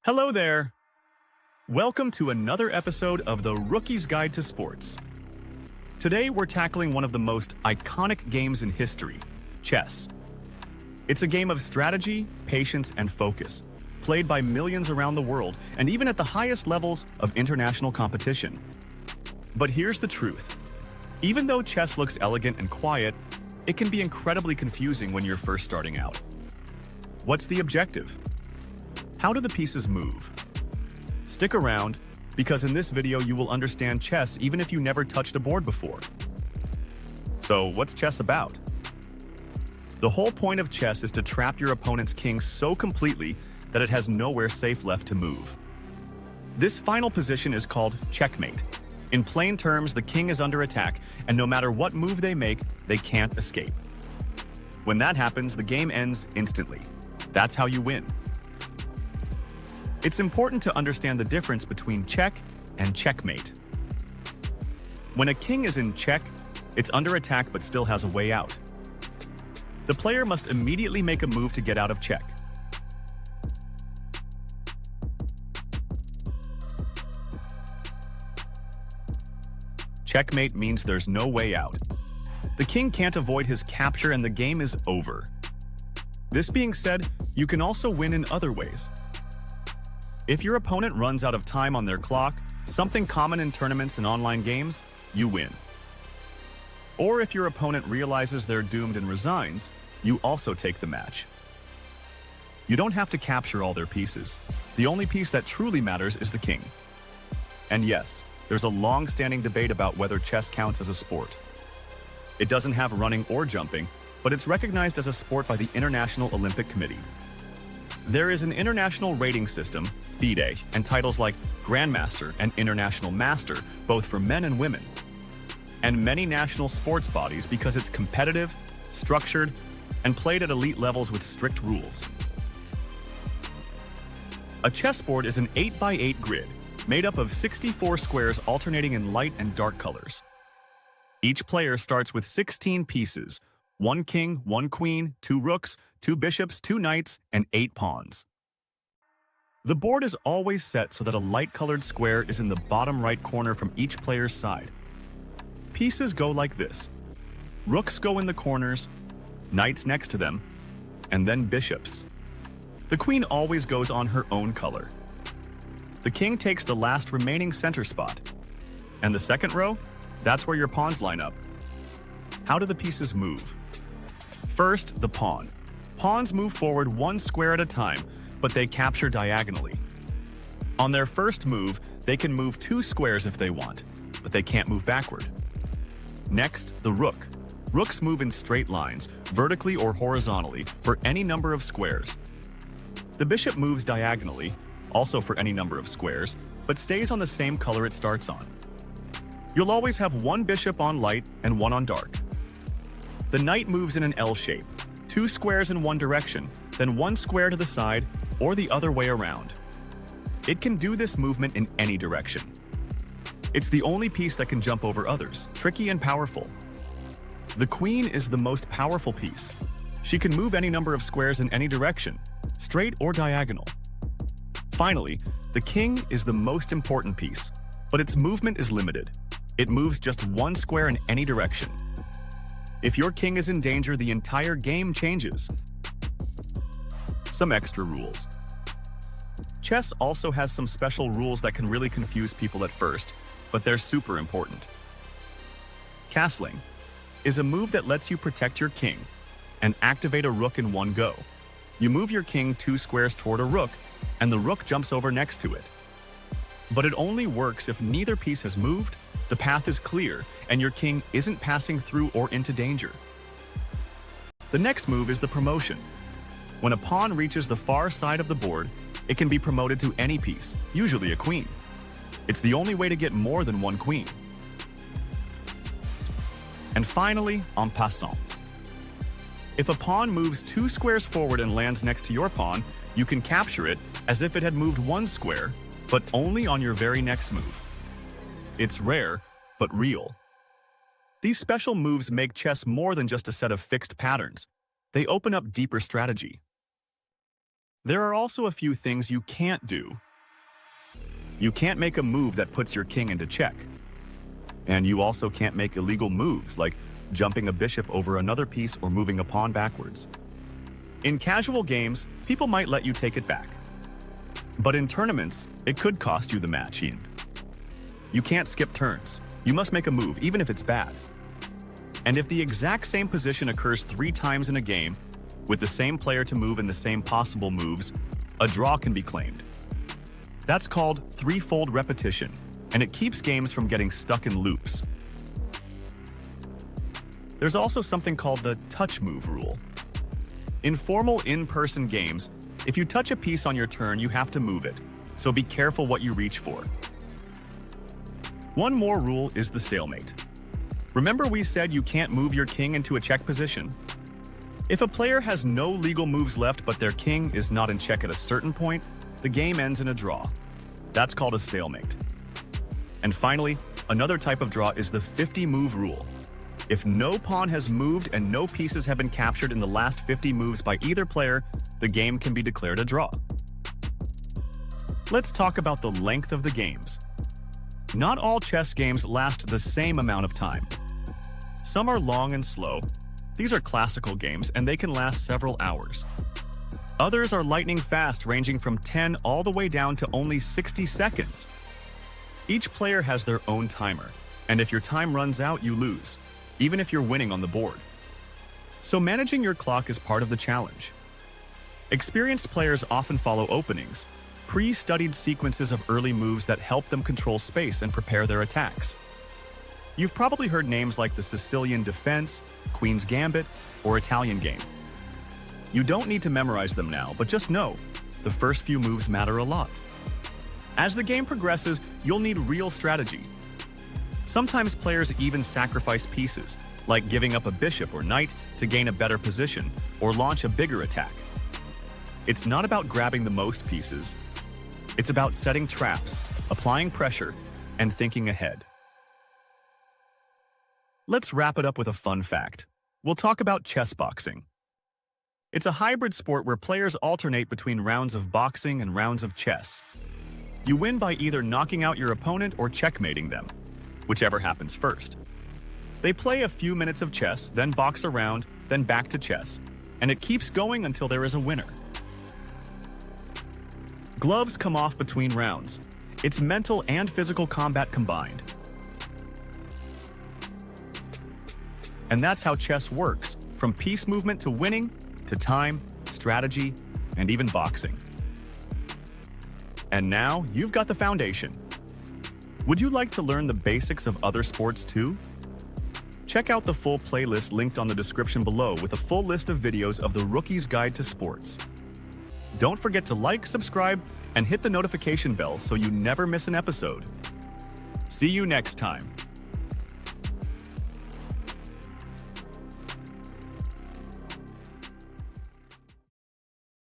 Hello there! Welcome to another episode of the Rookie's Guide to Sports. Today we're tackling one of the most iconic games in history, chess. It's a game of strategy, patience, and focus, played by millions around the world and even at the highest levels of international competition. But here's the truth. Even though chess looks elegant and quiet, it can be incredibly confusing when you're first starting out. What's the objective? How do the pieces move? Stick around, because in this video you will understand chess even if you never touched a board before. So, what's chess about? The whole point of chess is to trap your opponent's king so completely that it has nowhere safe left to move. This final position is called checkmate. In plain terms, the king is under attack, and no matter what move they make, they can't escape. When that happens, the game ends instantly. That's how you win. It's important to understand the difference between check and checkmate. When a king is in check, it's under attack but still has a way out. The player must immediately make a move to get out of check. Checkmate means there's no way out. The king can't avoid his capture and the game is over. This being said, you can also win in other ways. If your opponent runs out of time on their clock, something common in tournaments and online games, you win. Or if your opponent realizes they're doomed and resigns, you also take the match. You don't have to capture all their pieces. The only piece that truly matters is the king. And yes, there's a long-standing debate about whether chess counts as a sport. It doesn't have running or jumping, but it's recognized as a sport by the International Olympic Committee. There is an international rating system, FIDE, and titles like Grandmaster and International Master, both for men and women. And many national sports bodies because it's competitive, structured, and played at elite levels with strict rules. A chessboard is an 8x8 grid, made up of 64 squares alternating in light and dark colors. Each player starts with 16 pieces, 1 king, 1 queen, 2 rooks, 2 bishops, 2 knights, and 8 pawns. The board is always set so that a light-colored square is in the bottom right corner from each player's side. Pieces go like this. Rooks go in the corners, knights next to them, and then bishops. The queen always goes on her own color. The king takes the last remaining center spot. And the second row? That's where your pawns line up. How do the pieces move? First, the pawn. Pawns move forward 1 square at a time, but they capture diagonally. On their first move, they can move 2 squares if they want, but they can't move backward. Next, the rook. Rooks move in straight lines, vertically or horizontally, for any number of squares. The bishop moves diagonally, also for any number of squares, but stays on the same color it starts on. You'll always have 1 bishop on light and 1 on dark. The knight moves in an L shape, 2 squares in one direction, then 1 square to the side, or the other way around. It can do this movement in any direction. It's the only piece that can jump over others, tricky and powerful. The queen is the most powerful piece. She can move any number of squares in any direction, straight or diagonal. Finally, the king is the most important piece, but its movement is limited. It moves just 1 square in any direction. If your king is in danger, the entire game changes. Some extra rules. Chess also has some special rules that can really confuse people at first, but they're super important. Castling is a move that lets you protect your king and activate a rook in one go. You move your king 2 squares toward a rook, and the rook jumps over next to it. But it only works if neither piece has moved, the path is clear, and your king isn't passing through or into danger. The next move is the promotion. When a pawn reaches the far side of the board, it can be promoted to any piece, usually a queen. It's the only way to get more than 1 queen. And finally, en passant. If a pawn moves 2 squares forward and lands next to your pawn, you can capture it as if it had moved 1 square, but only on your very next move. It's rare, but real. These special moves make chess more than just a set of fixed patterns. They open up deeper strategy. There are also a few things you can't do. You can't make a move that puts your king into check. And you also can't make illegal moves like jumping a bishop over another piece or moving a pawn backwards. In casual games, people might let you take it back. But in tournaments, it could cost you the match. You can't skip turns. You must make a move, even if it's bad. And if the exact same position occurs 3 times in a game, with the same player to move in the same possible moves, a draw can be claimed. That's called threefold repetition, and it keeps games from getting stuck in loops. There's also something called the touch move rule. In formal in-person games, if you touch a piece on your turn, you have to move it, so be careful what you reach for. One more rule is the stalemate. Remember we said you can't move your king into a check position? If a player has no legal moves left but their king is not in check at a certain point, the game ends in a draw. That's called a stalemate. And finally, another type of draw is the 50-move rule. If no pawn has moved and no pieces have been captured in the last 50 moves by either player, the game can be declared a draw. Let's talk about the length of the games. Not all chess games last the same amount of time. Some are long and slow. These are classical games, and they can last several hours. Others are lightning fast, ranging from 10 all the way down to only 60 seconds. Each player has their own timer, and if your time runs out, you lose, even if you're winning on the board. So managing your clock is part of the challenge. Experienced players often follow openings, pre-studied sequences of early moves that help them control space and prepare their attacks. You've probably heard names like the Sicilian defense, Queen's Gambit, or Italian game. You don't need to memorize them now, but just know, the first few moves matter a lot. As the game progresses, you'll need real strategy. Sometimes players even sacrifice pieces, like giving up a bishop or knight to gain a better position or launch a bigger attack. It's not about grabbing the most pieces. It's about setting traps, applying pressure, and thinking ahead. Let's wrap it up with a fun fact. We'll talk about chessboxing. It's a hybrid sport where players alternate between rounds of boxing and rounds of chess. You win by either knocking out your opponent or checkmating them, whichever happens first. They play a few minutes of chess, then box around, then back to chess, and it keeps going until there is a winner. Gloves come off between rounds. It's mental and physical combat combined. And that's how chess works, from piece movement to winning, to time, strategy, and even boxing. And now you've got the foundation. Would you like to learn the basics of other sports too? Check out the full playlist linked on the description below with a full list of videos of the Rookie's Guide to Sports. Don't forget to like, subscribe, and hit the notification bell so you never miss an episode. See you next time.